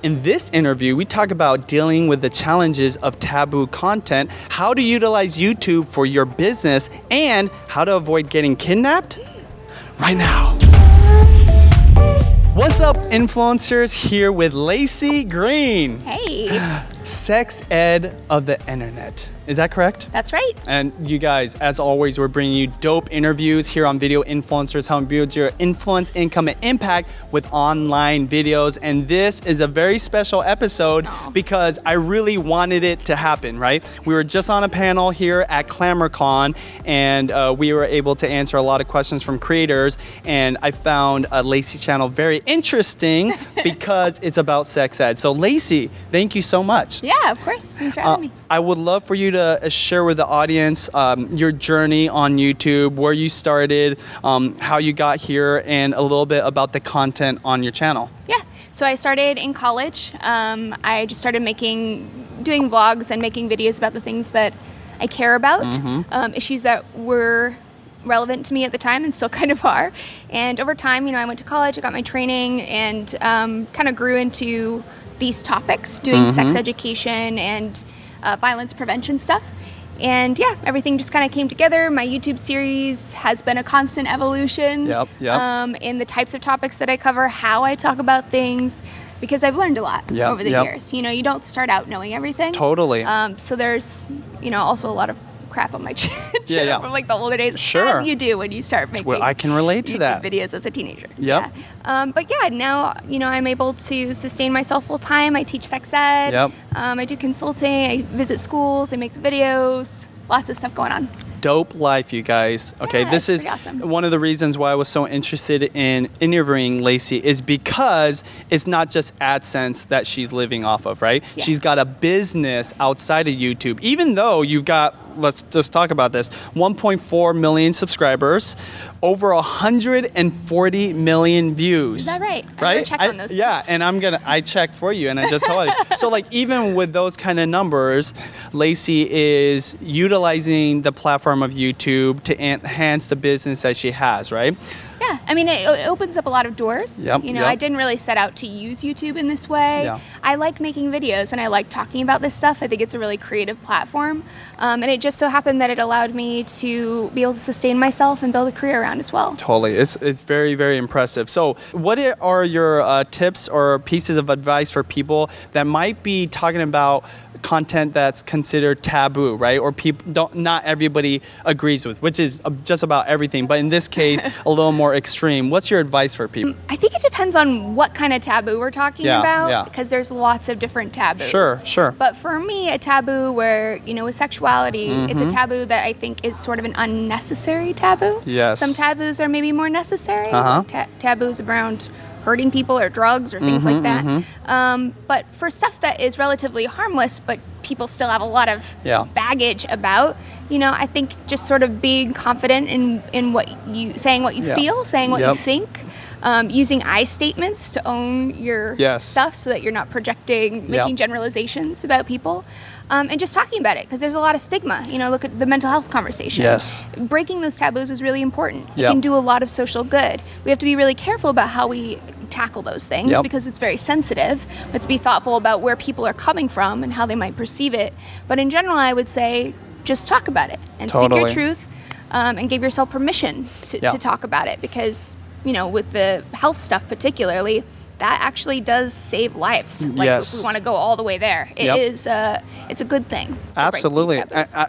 In this interview, we talk about dealing with the challenges of taboo content, how to utilize YouTube for your business, and how to avoid getting kidnapped right now. What's up, influencers? Here with Laci Green. Hey. Sex ed of the internet. Is that correct? That's right. And you guys, as always, we're bringing you dope interviews here on Video Influencers, how to build your influence, income, and impact with online videos. And this is a very special episode because I really wanted it to happen, right? We were just on a panel here at ClamorCon, and we were able to answer a lot of questions from creators. And I found Laci channel very interesting because it's about sex ed. So Laci, thank you so much. Yeah, of course. Thanks for having me. I would love for you to share with the audience your journey on YouTube, where you started, how you got here, and a little bit about the content on your channel. Yeah, so I started in college. I just started doing vlogs and making videos about the things that I care about, issues that were relevant to me at the time and still kind of are. And over time, I went to college, I got my training, and kind of grew into these topics, doing sex education and violence prevention stuff. And yeah, everything just kind of came together. My YouTube series has been a constant evolution in the types of topics that I cover, how I talk about things, because I've learned a lot over the years. You don't start out knowing everything. Totally. So there's, also a lot of crap on my channel from like the older days, as you do when you start making I can relate to YouTube that. videos as a teenager. But yeah, now I'm able to sustain myself full time. I teach sex ed. I do consulting. I visit schools. I make the videos. Lots of stuff going on. Dope life, you guys. Okay, yeah, this is awesome. One of the reasons why I was so interested in interviewing Laci is because it's not just AdSense that she's living off of, right? Yeah. She's got a business outside of YouTube, even though you've got, let's just talk about this, 1.4 million subscribers, over 140 million views. Is that right? Right? I'm check on those yeah, things. and I checked for you, and I just told you. So like, even with those kind of numbers, Laci is utilizing the platform of YouTube to enhance the business that she has, right? Yeah, it opens up a lot of doors. I didn't really set out to use YouTube in this way. I like making videos and I like talking about this stuff. I think it's a really creative platform. And it just so happened that it allowed me to be able to sustain myself and build a career around as well. Totally. It's very, very impressive. So what are your tips or pieces of advice for people that might be talking about content that's considered taboo, right? Or not everybody agrees with, which is just about everything. But in this case, a little more extreme. What's your advice for people? I think it depends on what kind of taboo we're talking about, because there's lots of different taboos. Sure. But for me, a taboo where, with sexuality, it's a taboo that I think is sort of an unnecessary taboo. Yes. Some taboos are maybe more necessary. Taboos around hurting people or drugs or things like that. But for stuff that is relatively harmless, but people still have a lot of baggage about, I think just sort of being confident in saying what you feel, saying what you think, using I statements to own your stuff so that you're not projecting, making generalizations about people. And just talking about it, because there's a lot of stigma. Look at the mental health conversation. Yes. Breaking those taboos is really important. It can do a lot of social good. We have to be really careful about how we tackle those things because it's very sensitive. We have to be thoughtful about where people are coming from and how they might perceive it. But in general, I would say just talk about it and speak your truth, and give yourself permission to talk about it, because with the health stuff particularly, that actually does save lives. Like, if we want to go all the way there, it's a good thing. Absolutely.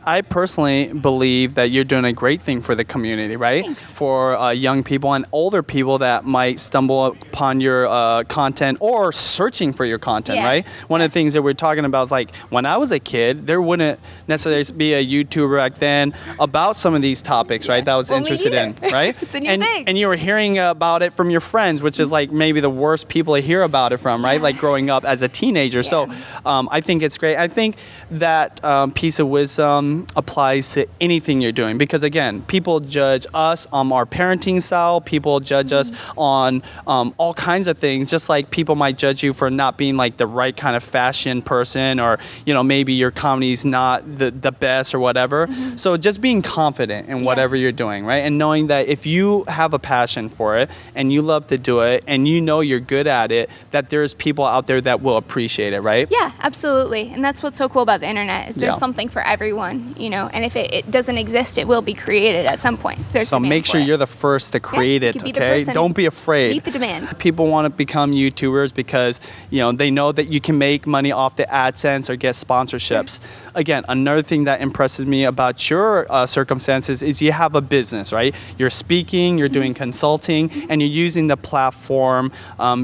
I personally believe that you're doing a great thing for the community, right? Thanks. For young people and older people that might stumble upon your content or searching for your content, right? One of the things that we're talking about is like, when I was a kid, there wouldn't necessarily be a YouTuber back then about some of these topics, right? That I was interested in, right? It's a new thing. And you were hearing about it from your friends, which is like maybe the worst people to hear about it from, right? Like growing up as a teenager. So I think it's great. I think that piece of wisdom applies to anything you're doing, because again, people judge us on our parenting style. People judge us on all kinds of things, just like people might judge you for not being like the right kind of fashion person, or maybe your comedy's not the best or whatever. So just being confident in whatever you're doing, right? And knowing that if you have a passion for it and you love to do it and you're good good at it, that there's people out there that will appreciate it, right? Yeah, absolutely. And that's what's so cool about the internet is there's something for everyone, you know, and if it doesn't exist, it will be created at some point. So make sure you're the first to create it, okay? Don't be afraid. Meet the demand. People want to become YouTubers because, you know, they know that you can make money off the AdSense or get sponsorships. Again, another thing that impresses me about your circumstances is you have a business, right? You're speaking, you're doing consulting, and you're using the platform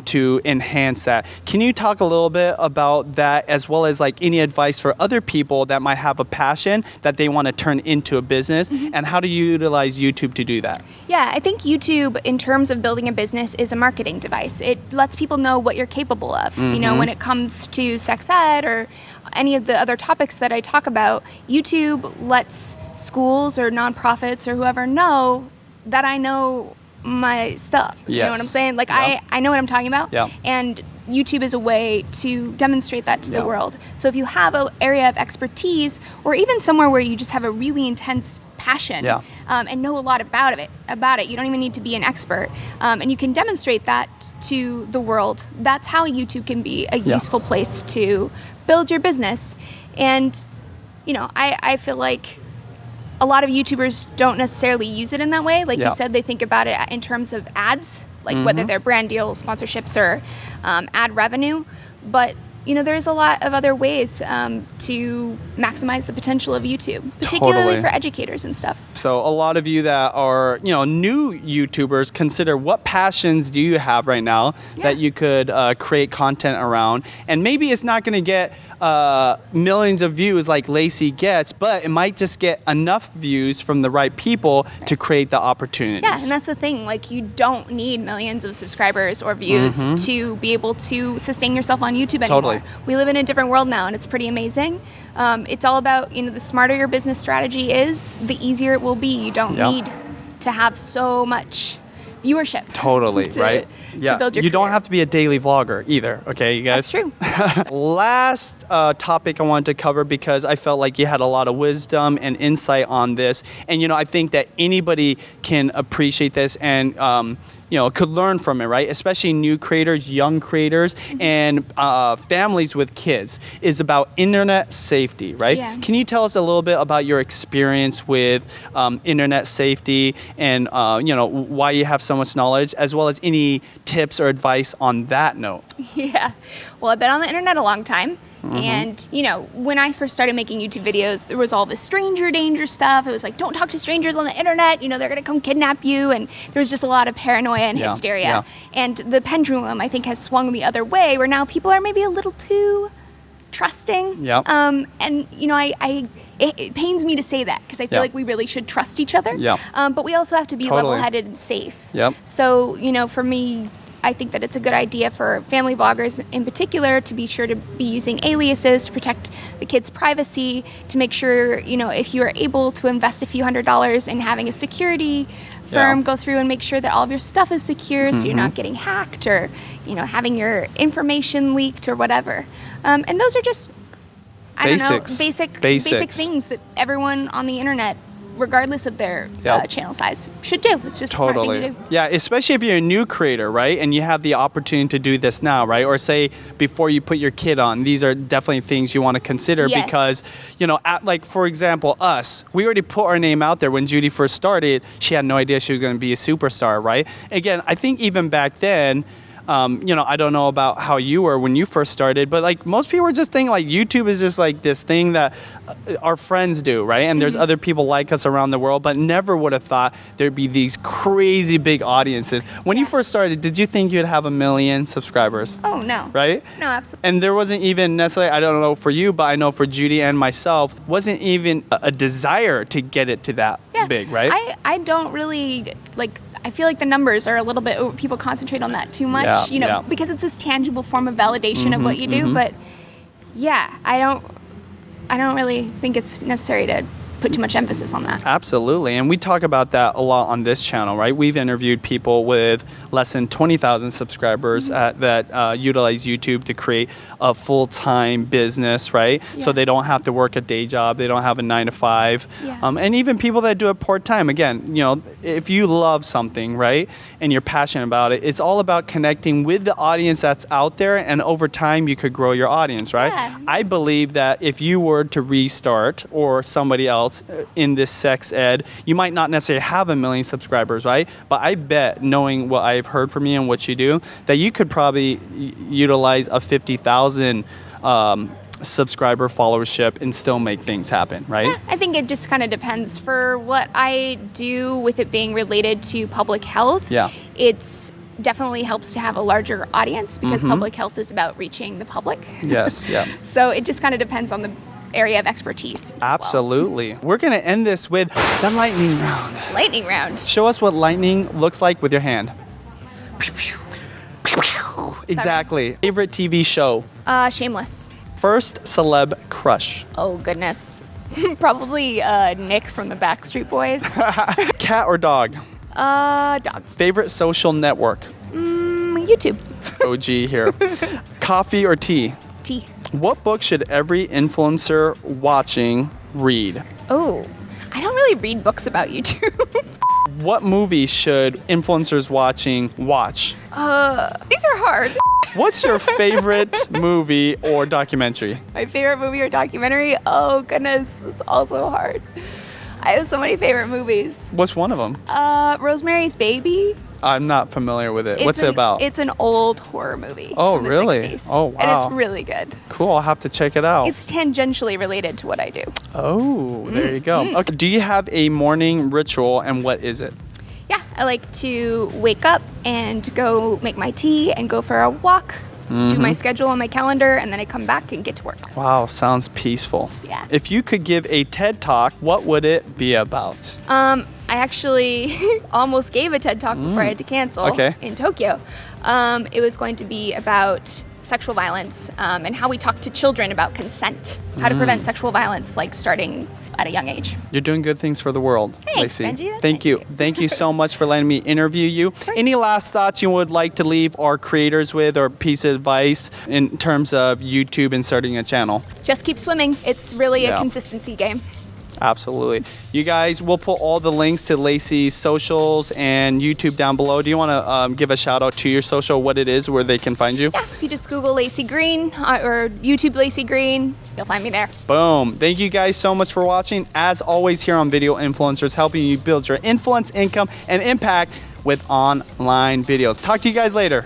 to enhance that. Can you talk a little bit about that, as well as like any advice for other people that might have a passion that they want to turn into a business, and how to utilize YouTube to do that? Yeah, I think YouTube, in terms of building a business, is a marketing device. It lets people know what you're capable of. You know, when it comes to sex ed or any of the other topics that I talk about, YouTube lets schools or nonprofits or whoever know that I know my stuff. You know what I'm saying? Like, I know what I'm talking about. And YouTube is a way to demonstrate that to the world. So if you have an area of expertise, or even somewhere where you just have a really intense passion and know a lot about it, you don't even need to be an expert, and you can demonstrate that to the world, that's how YouTube can be a useful place to build your business. And, you know, I feel like a lot of YouTubers don't necessarily use it in that way. Like you said, they think about it in terms of ads, like whether they're brand deals, sponsorships, or ad revenue. But, you know, there's a lot of other ways to maximize the potential of YouTube, particularly for educators and stuff. So a lot of you that are, you know, new YouTubers, consider what passions do you have right now that you could create content around. And maybe it's not going to get millions of views like Laci gets, but it might just get enough views from the right people to create the opportunities. Yeah, and that's the thing. Like, you don't need millions of subscribers or views to be able to sustain yourself on YouTube anymore. We live in a different world now, and it's pretty amazing. It's all about, you know, the smarter your business strategy is, the easier it will be. You don't need to have so much viewership. Right? Yeah. To build your you don't career. have to be a daily vlogger either, okay, you guys? That's true. Last topic I wanted to cover, because I felt like you had a lot of wisdom and insight on this. And, you know, I think that anybody can appreciate this and, you know, could learn from it, right? Especially new creators, young creators, and families with kids, is about internet safety, right? Yeah. Can you tell us a little bit about your experience with internet safety and, you know, why you have so much knowledge, as well as any tips or advice on that note? Yeah. Well, I've been on the internet a long time. And, you know, when I first started making YouTube videos, there was all this stranger danger stuff. It was like, don't talk to strangers on the internet. You know, they're going to come kidnap you. And there was just a lot of paranoia and hysteria. And the pendulum, I think, has swung the other way, where now people are maybe a little too trusting. And, you know, it pains me to say that, because I feel like we really should trust each other. But we also have to be level-headed and safe. So, you know, for me, I think that it's a good idea for family vloggers in particular to be sure to be using aliases to protect the kids' privacy, to make sure, you know, if you're able to invest a few $100s in having a security firm go through and make sure that all of your stuff is secure, so you're not getting hacked or, you know, having your information leaked or whatever. And those are just, basic things that everyone on the internet, regardless of their channel size, should do. It's just a smart thing to do. Yeah, especially if you're a new creator, right? And you have the opportunity to do this now, right? Or say before you put your kid on, these are definitely things you want to consider because, you know, like for example, us, we already put our name out there. When Judy first started, she had no idea she was going to be a superstar, right? Again, I think even back then, you know, I don't know about how you were when you first started, but like most people were just thinking like YouTube is just like this thing that our friends do, right? And there's other people like us around the world, but never would have thought there'd be these crazy big audiences. When you first started, did you think you'd have 1 million subscribers? Oh, no. Right? No, absolutely. And there wasn't even necessarily, I don't know for you, but I know for Judy and myself, wasn't even a desire to get it to that big, right? I don't really, like, I feel like the numbers are a little bit, people concentrate on that too much, you know, because it's this tangible form of validation of what you do. But yeah, I don't really think it's necessary to put too much emphasis on that. Absolutely. And we talk about that a lot on this channel, right? We've interviewed people with less than 20,000 subscribers that utilize YouTube to create a full-time business, right? Yeah. So they don't have to work a day job. They don't have a 9 to 5. Yeah. And even people that do it part-time. Again, you know, if you love something, right, and you're passionate about it, it's all about connecting with the audience that's out there, and over time you could grow your audience, right? Yeah. I believe that if you were to restart, or somebody else in this sex ed, you might not necessarily have 1 million subscribers, right? But I bet, knowing what I've heard from you and what you do, that you could probably utilize a 50,000 subscriber followership and still make things happen, right? Yeah, I think it just kind of depends. For what I do, with it being related to public health, it's definitely helps to have a larger audience, because public health is about reaching the public. Yes, yeah. So it just kind of depends on the area of expertise. Absolutely. We're going to end this with the lightning round. Lightning round. Show us what lightning looks like with your hand. Exactly. Favorite TV show? Shameless. First celeb crush? Oh, goodness. Probably Nick from the Backstreet Boys. Cat or dog? Dog. Favorite social network? YouTube. OG here. Coffee or tea? Tea. What book should every influencer watching read? Oh, I don't really read books about YouTube. What movie should influencers watching watch? These are hard. What's your favorite movie or documentary? My favorite movie or documentary? Oh, goodness. It's also hard. I have so many favorite movies. What's one of them? Rosemary's Baby. I'm not familiar with it. What's it about? It's an old horror movie. Oh, from the really? 60s. Oh, wow. And it's really good. Cool. I'll have to check it out. It's tangentially related to what I do. Oh, there you go. Okay. Do you have a morning ritual, and what is it? Yeah, I like to wake up and go make my tea and go for a walk, do my schedule on my calendar, and then I come back and get to work. Wow, sounds peaceful. Yeah. If you could give a TED Talk, what would it be about? I actually almost gave a TED Talk before I had to cancel in Tokyo. It was going to be about sexual violence and how we talk to children about consent, how to prevent sexual violence, like starting at a young age. You're doing good things for the world, Thanks, Laci. Benji. Thank you. Thank you so much for letting me interview you. Any last thoughts you would like to leave our creators with, or piece of advice in terms of YouTube and starting a channel? Just keep swimming. It's really a consistency game. Absolutely. You guys, we'll put all the links to Laci's socials and YouTube down below. Do you want to give a shout out to your social, what it is, where they can find you? Yeah, if you just Google Laci Green or YouTube Laci Green, you'll find me there. Boom. Thank you guys so much for watching. As always, here on Video Influencers, helping you build your influence, income, and impact with online videos. Talk to you guys later.